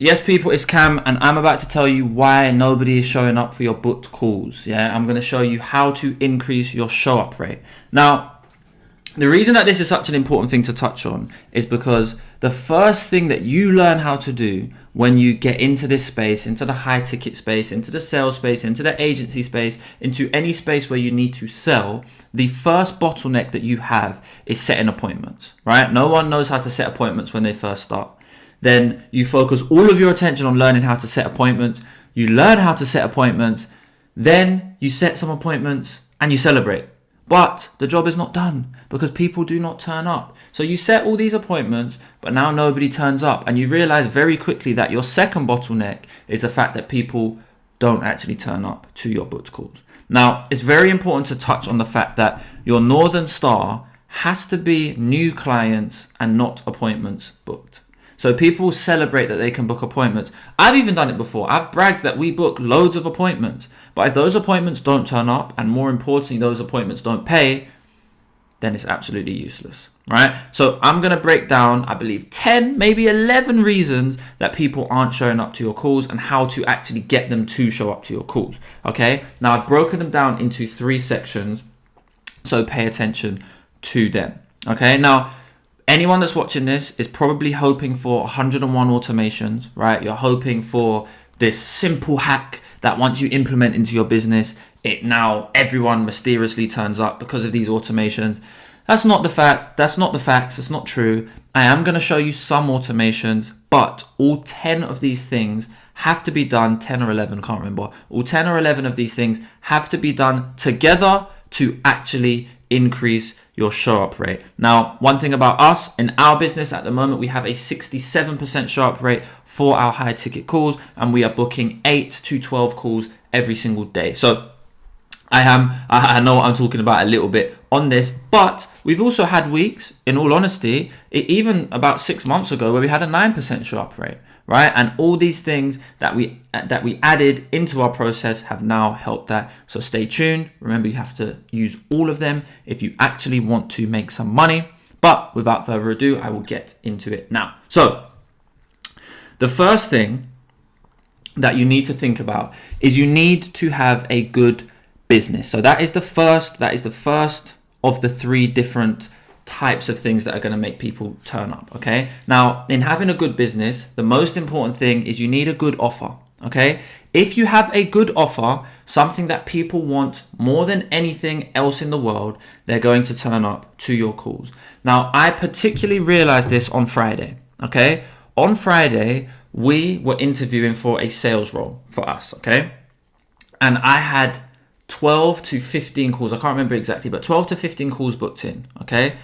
Yes, people, it's Cam, and I'm about to tell you why nobody is showing up for your booked calls. Yeah, I'm going to show you how to increase your show up rate. Now, the reason that this is such an important thing to touch on is because the first thing that you learn how to do when you get into this space, into the high ticket space, into the sales space, into the agency space, into any space where you need to sell, the first bottleneck that you have is setting appointments, right? No one knows how to set appointments when they first start. Then you focus all of your attention on learning how to set appointments. You learn how to set appointments. Then you set some appointments and you celebrate. But the job is not done because people do not turn up. So you set all these appointments, but now nobody turns up. And you realize very quickly that your second bottleneck is the fact that people don't actually turn up to your booked calls. Now, it's very important to touch on the fact that your Northern Star has to be new clients and not appointments booked. So people celebrate that they can book appointments. I've even done it before. I've bragged that we book loads of appointments. But if those appointments don't turn up, and more importantly, those appointments don't pay, then it's absolutely useless, right? So I'm going to break down, I believe, 10, maybe 11 reasons that people aren't showing up to your calls and how to actually get them to show up to your calls, okay? Now, I've broken them down into 3 sections, so pay attention to them, okay? Now, anyone that's watching this is probably hoping for 101 automations, right? You're hoping for this simple hack that once you implement into your business, everyone mysteriously turns up because of these automations. That's not the fact. That's not the facts. It's not true. I am going to show you some automations, but all 10 of these things have to be done, 10 or 11, can't remember. All 10 or 11 of these things have to be done together to actually increase your show up rate. Now, one thing about us in our business at the moment, we have a 67% show up rate for our high ticket calls, and we are booking 8 to 12 calls every single day. So I know what I'm talking about a little bit on this, but we've also had weeks, in all honesty, even about 6 months ago, where we had a 9% show up rate, right? And all these things that we added into our process have now helped that. So stay tuned. Remember, you have to use all of them if you actually want to make some money. But without further ado, I will get into it now. So the first thing that you need to think about is you need to have a good business. So that is the first of the 3 different types of things that are going to make people turn up, okay? Now, in having a good business, the most important thing is you need a good offer, okay? If you have a good offer, something that people want more than anything else in the world, they're going to turn up to your calls. Now, I particularly realized this on Friday, okay? On Friday, we were interviewing for a sales role for us, okay? And I had 12 to 15 calls. I can't remember exactly, but 12 to 15 calls booked in, okay?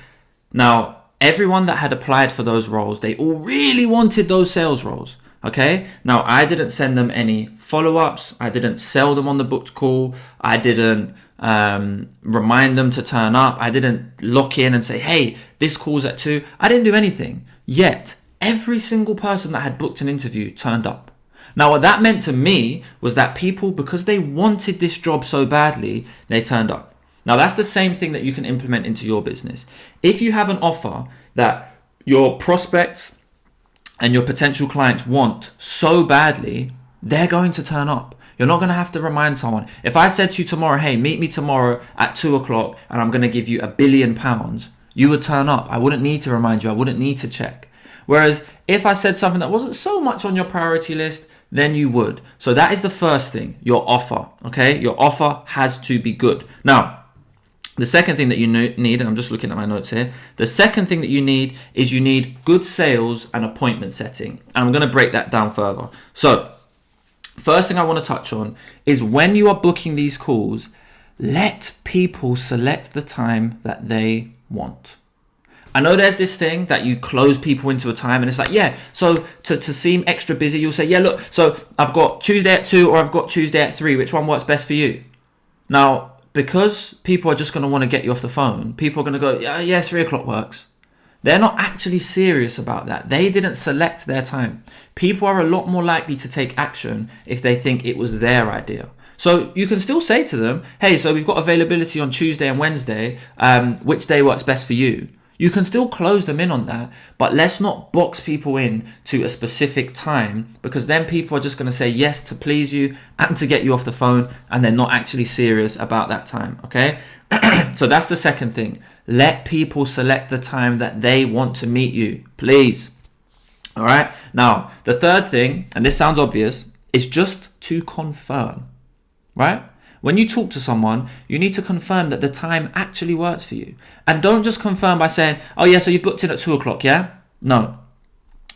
Now, everyone that had applied for those roles, they all really wanted those sales roles, okay? Now, I didn't send them any follow-ups. I didn't sell them on the booked call. I didn't remind them to turn up. I didn't lock in and say, hey, this call's at 2. I didn't do anything. Yet, every single person that had booked an interview turned up. Now, what that meant to me was that people, because they wanted this job so badly, they turned up. Now, that's the same thing that you can implement into your business. If you have an offer that your prospects and your potential clients want so badly, they're going to turn up. You're not going to have to remind someone. If I said to you tomorrow, hey, meet me tomorrow at 2 o'clock and I'm going to give you £1 billion, you would turn up. I wouldn't need to remind you. I wouldn't need to check. Whereas if I said something that wasn't so much on your priority list, then you would. So that is the first thing, your offer, okay? Your offer has to be good. Now, the second thing that you need, and I'm just looking at my notes here, the second thing that you need is you need good sales and appointment setting. And I'm going to break that down further. So, first thing I want to touch on is when you are booking these calls, let people select the time that they want. I know there's this thing that you close people into a time and it's like, yeah, so to seem extra busy, you'll say, yeah, look, so I've got Tuesday at 2 or I've got Tuesday at 3. Which one works best for you? Now, because people are just going to want to get you off the phone, people are going to go, yeah, 3 o'clock works. They're not actually serious about that. They didn't select their time. People are a lot more likely to take action if they think it was their idea. So you can still say to them, hey, so we've got availability on Tuesday and Wednesday. Which day works best for you? You can still close them in on that, but let's not box people in to a specific time, because then people are just going to say yes to please you and to get you off the phone, and they're not actually serious about that time, okay? So that's the second thing. Let people select the time that they want to meet you, please. All right? Now, the third thing, and this sounds obvious, is just to confirm, right? When you talk to someone, you need to confirm that the time actually works for you. And don't just confirm by saying, oh yeah, so you booked in at 2 o'clock, yeah? No,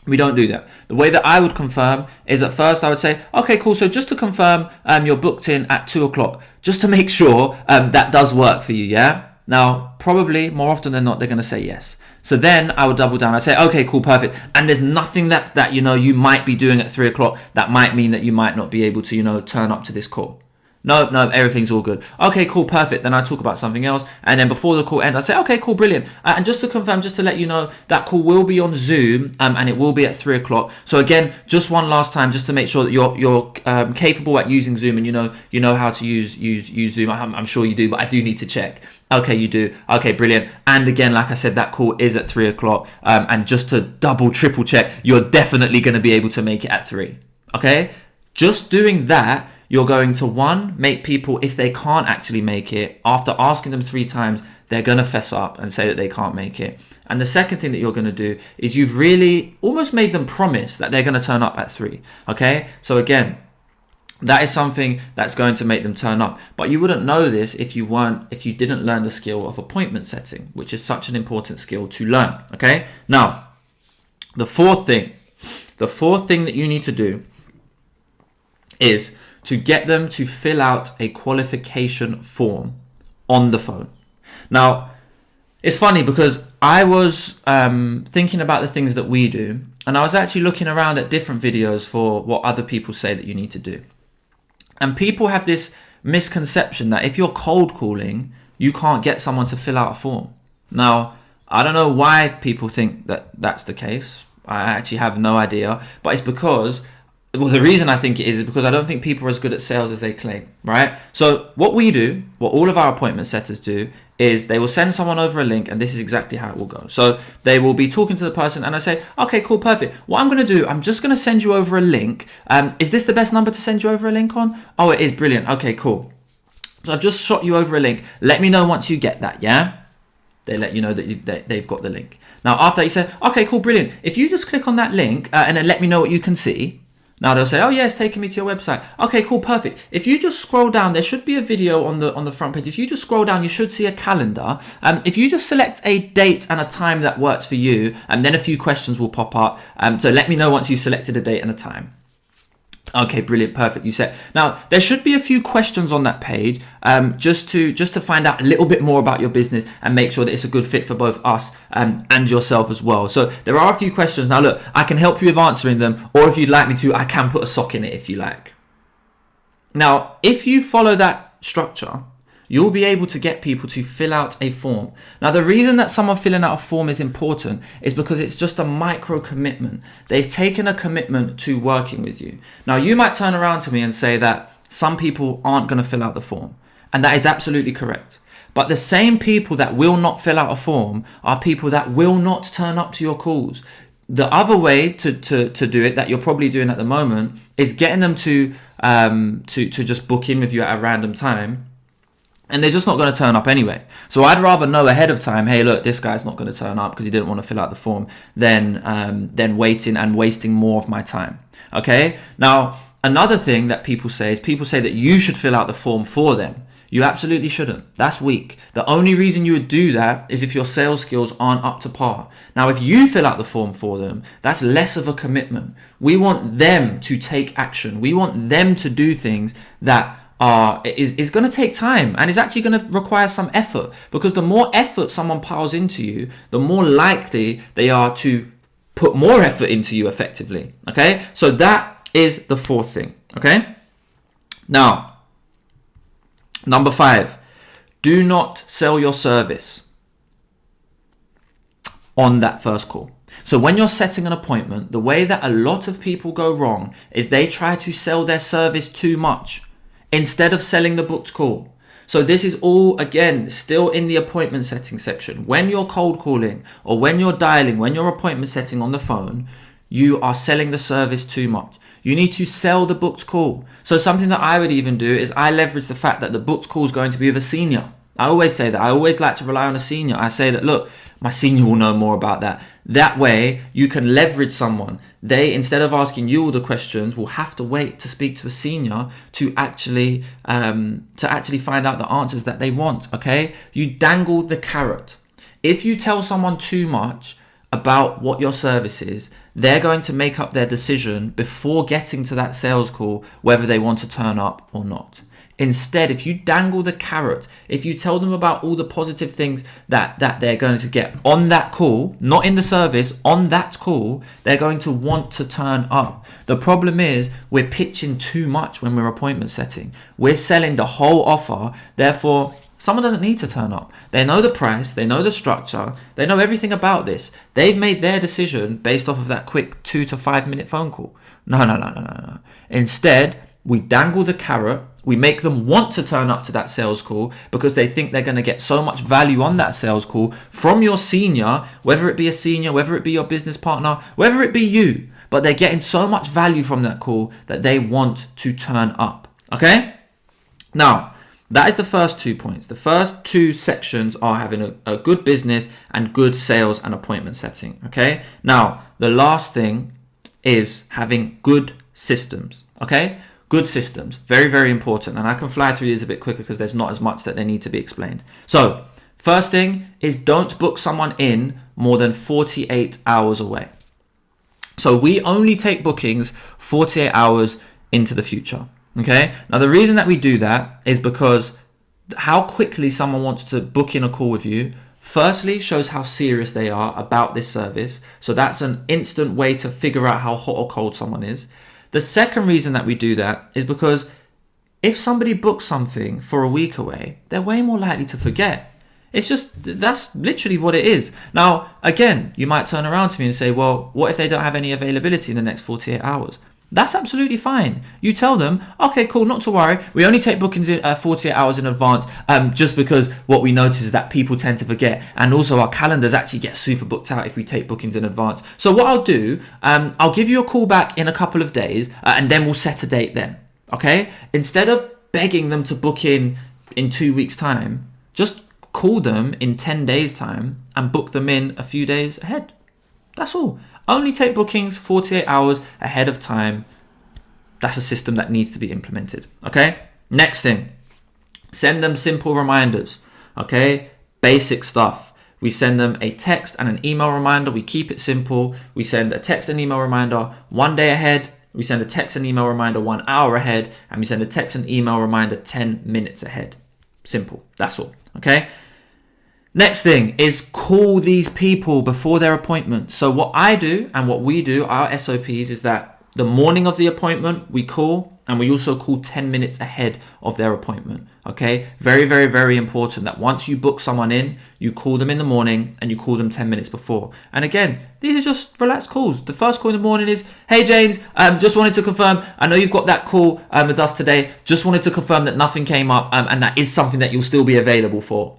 we don't do that. The way that I would confirm is at first I would say, okay, cool. So just to confirm, you're booked in at 2 o'clock, just to make sure that does work for you, yeah? Now, probably more often than not, they're going to say yes. So then I would double down. I say, okay, cool, perfect. And there's nothing that you might be doing at 3 o'clock that might mean that you might not be able to, turn up to this call. No, everything's all good. Okay, cool, perfect. Then I talk about something else. And then before the call ends, I say, okay, cool, brilliant. And just to confirm, just to let you know, that call will be on Zoom and it will be at 3 o'clock. So again, just one last time, just to make sure that you're capable at using Zoom and you know how to use Zoom. I'm sure you do, but I do need to check. Okay, you do. Okay, brilliant. And again, like I said, that call is at 3 o'clock. And just to triple check, you're definitely going to be able to make it at 3. Okay? Just doing that, you're going to, one, make people, if they can't actually make it, after asking them 3 times, they're going to fess up and say that they can't make it. And the second thing that you're going to do is you've really almost made them promise that they're going to turn up at 3. Okay? So again, that is something that's going to make them turn up. But you wouldn't know this if you didn't learn the skill of appointment setting, which is such an important skill to learn. Okay? Now, the fourth thing that you need to do is to get them to fill out a qualification form on the phone. Now, it's funny because I was thinking about the things that we do, and I was actually looking around at different videos for what other people say that you need to do. And people have this misconception that if you're cold calling, you can't get someone to fill out a form. Now, I don't know why people think that that's the case. I actually have no idea, but it's because, well, the reason I think it is because I don't think people are as good at sales as they claim, right? So what we do, what all of our appointment setters do, is they will send someone over a link, and this is exactly how it will go. So they will be talking to the person, and I say, okay, cool, perfect. What I'm going to do, I'm just going to send you over a link. Is this the best number to send you over a link on? Oh, it is, brilliant. Okay, cool. So I've just shot you over a link. Let me know once you get that, yeah? They let you know that they've got the link. Now, after that, you say, okay, cool, brilliant. If you just click on that link and then let me know what you can see. Now they'll say, oh yeah, it's taking me to your website. Okay, cool, perfect. If you just scroll down, there should be a video on the front page. If you just scroll down, you should see a calendar. If you just select a date and a time that works for you, and then a few questions will pop up. So let me know once you've selected a date and a time. Okay, brilliant, perfect. You said. Now there should be a few questions on that page, just to find out a little bit more about your business and make sure that it's a good fit for both us and yourself as well. So there are a few questions. Now look, I can help you with answering them, or if you'd like me to, I can put a sock in it if you like. Now, if you follow that structure, you'll be able to get people to fill out a form. Now, the reason that someone filling out a form is important is because it's just a micro commitment. They've taken a commitment to working with you. Now, you might turn around to me and say that some people aren't going to fill out the form. And that is absolutely correct. But the same people that will not fill out a form are people that will not turn up to your calls. The other way to do it that you're probably doing at the moment is getting them to just book in with you at a random time. And they're just not going to turn up anyway. So I'd rather know ahead of time, hey, look, this guy's not going to turn up because he didn't want to fill out the form, than waiting and wasting more of my time. Okay? Now, another thing that people say that you should fill out the form for them. You absolutely shouldn't. That's weak. The only reason you would do that is if your sales skills aren't up to par. Now, if you fill out the form for them, that's less of a commitment. We want them to take action. We want them to do things that is going to take time and is actually going to require some effort, because the more effort someone piles into you, the more likely they are to put more effort into you effectively. Okay, so that is the fourth thing. Okay, now number 5, do not sell your service on that first call. So when you're setting an appointment, the way that a lot of people go wrong is they try to sell their service too much instead of selling the booked call. So this is all, again, still in the appointment setting section. When you're cold calling or when you're dialing, when you're appointment setting on the phone, you are selling the service too much. You need to sell the booked call. So something that I would even do is I leverage the fact that the booked call is going to be with a senior. I always say that. I always like to rely on a senior. I say that, look, my senior will know more about that. That way, you can leverage someone. They, instead of asking you all the questions, will have to wait to speak to a senior to actually find out the answers that they want, okay? You dangle the carrot. If you tell someone too much about what your service is, they're going to make up their decision before getting to that sales call, whether they want to turn up or not. Instead, if you dangle the carrot, if you tell them about all the positive things that they're going to get on that call, not in the service, on that call, they're going to want to turn up. The problem is we're pitching too much when we're appointment setting. We're selling the whole offer. Therefore, someone doesn't need to turn up. They know the price, they know the structure, they know everything about this. They've made their decision based off of that quick 2 to 5 minute phone call. No. Instead, we dangle the carrot. We make them want to turn up to that sales call because they think they're going to get so much value on that sales call from your senior, whether it be a senior, whether it be your business partner, whether it be you, but they're getting so much value from that call that they want to turn up. Okay? Now, that is the first 2 points. The first 2 sections are having a good business and good sales and appointment setting. Okay? Now, the last thing is having good systems. Okay? Good systems, very, very important. And I can fly through these a bit quicker because there's not as much that they need to be explained. So first thing is don't book someone in more than 48 hours away. So we only take bookings 48 hours into the future. Okay. Now the reason that we do that is because how quickly someone wants to book in a call with you, firstly, shows how serious they are about this service. So that's an instant way to figure out how hot or cold someone is. The second reason that we do that is because if somebody books something for a week away, they're way more likely to forget. That's literally what it is. Now, again, you might turn around to me and say, well, what if they don't have any availability in the next 48 hours? That's absolutely fine. You tell them, okay, cool, not to worry. We only take bookings in 48 hours in advance just because what we notice is that people tend to forget. And also our calendars actually get super booked out if we take bookings in advance. So what I'll do, I'll give you a call back in a couple of days and then we'll set a date then. Okay? Instead of begging them to book in 2 weeks time, just call them in 10 days time and book them in a few days ahead. That's all. Only take bookings 48 hours ahead of time. That's a system that needs to be implemented. Okay. Next thing, send them simple reminders. Okay. Basic stuff. We send them a text and an email reminder. We keep it simple. We send a text and email reminder 1 day ahead. We send a text and email reminder 1 hour ahead. And we send a text and email reminder 10 minutes ahead. Simple. That's all. Okay. Next thing is call these people before their appointment. So what I do and what we do, our SOPs, is that the morning of the appointment, we call, and we also call 10 minutes ahead of their appointment. Okay. Very, very, very important that once you book someone in, you call them in the morning and you call them 10 minutes before. And again, these are just relaxed calls. The first call in the morning is, hey James, just wanted to confirm, I know you've got that call with us today. Just wanted to confirm that nothing came up and that is something that you'll still be available for.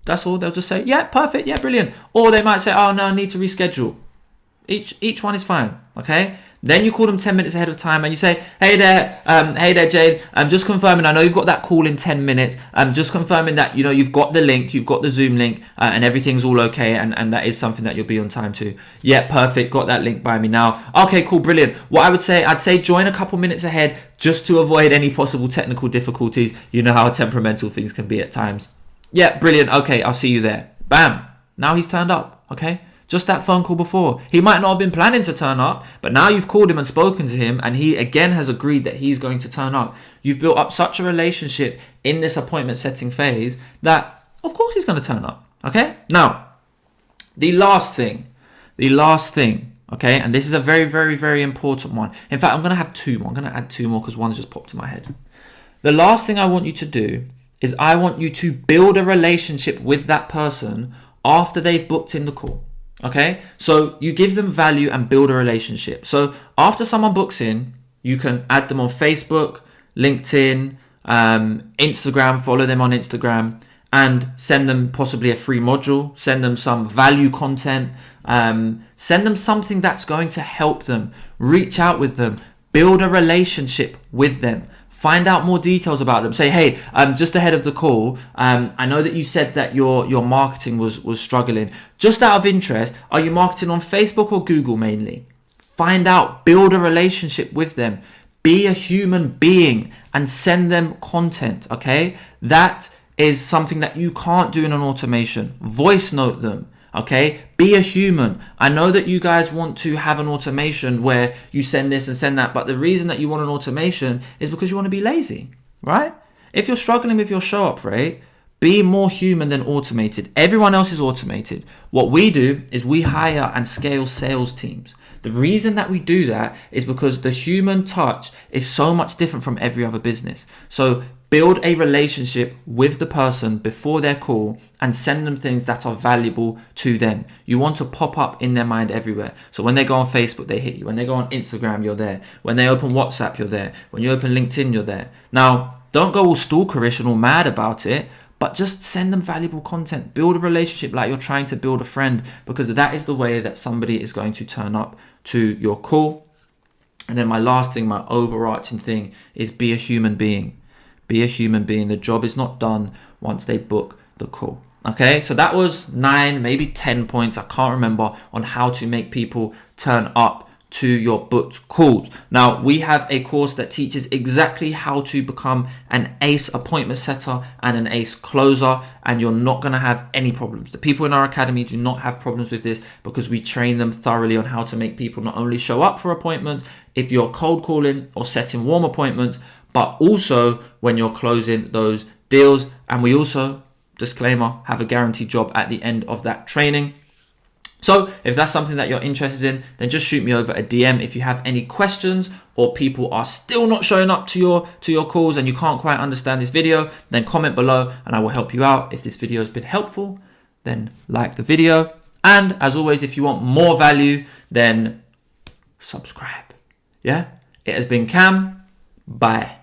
That's all. They'll just say, yeah, perfect. Yeah, brilliant. Or they might say, oh, no, I need to reschedule. Each one is fine. Okay. Then you call them 10 minutes ahead of time and you say, hey there, Jade. I'm just confirming. I know you've got that call in 10 minutes. I'm just confirming that, you've got the link, you've got the Zoom link and everything's all okay. And that is something that you'll be on time to. Yeah, perfect. Got that link by me now. Okay, cool. Brilliant. What I'd say join a couple minutes ahead just to avoid any possible technical difficulties. You know how temperamental things can be at times. Yeah, brilliant. Okay, I'll see you there. Bam. Now he's turned up. Okay. Just that phone call before. He might not have been planning to turn up, but now you've called him and spoken to him and he again has agreed that he's going to turn up. You've built up such a relationship in this appointment setting phase that of course he's going to turn up. Okay. Now, the last thing, okay, and this is a very, very, very important one. In fact, I'm going to have 2 more. I'm going to add 2 more because one's just popped in my head. The last thing I want you to do is I want you to build a relationship with that person after they've booked in the call. Okay, so you give them value and build a relationship. So after someone books in, you can add them on Facebook, LinkedIn, Instagram, follow them on Instagram, and send them possibly a free module, send them some value content, send them something that's going to help them, reach out with them, build a relationship with them. Find out more details about them. Say, hey, just ahead of the call, I know that you said that your marketing was struggling. Just out of interest, are you marketing on Facebook or Google mainly? Find out, build a relationship with them. Be a human being and send them content, okay? That is something that you can't do in an automation. Voice note them. Okay, be a human. I know that you guys want to have an automation where you send this and send that, but the reason that you want an automation is because you want to be lazy, right? If you're struggling with your show up rate, be more human than automated. Everyone else is automated. What we do is we hire and scale sales teams. The reason that we do that is because the human touch is so much different from every other business. So build a relationship with the person before their call and send them things that are valuable to them. You want to pop up in their mind everywhere. So when they go on Facebook, they hit you. When they go on Instagram, you're there. When they open WhatsApp, you're there. When you open LinkedIn, you're there. Now, don't go all stalkerish and all mad about it, but just send them valuable content. Build a relationship like you're trying to build a friend, because that is the way that somebody is going to turn up to your call. And then my last thing, my overarching thing, is be a human being. Be a human being. The job is not done once they book the call. Okay, so that was 9, maybe 10 points, I can't remember, on how to make people turn up to your booked calls. Now, we have a course that teaches exactly how to become an ace appointment setter and an ace closer, and you're not going to have any problems. The people in our academy do not have problems with this because we train them thoroughly on how to make people not only show up for appointments if you're cold calling or setting warm appointments, but also when you're closing those deals. And we also, disclaimer, have a guaranteed job at the end of that training. So if that's something that you're interested in, then just shoot me over a DM. If you have any questions or people are still not showing up to your calls and you can't quite understand this video, then comment below and I will help you out. If this video has been helpful, then like the video. And as always, if you want more value, then subscribe. Yeah, it has been Cam. Bye.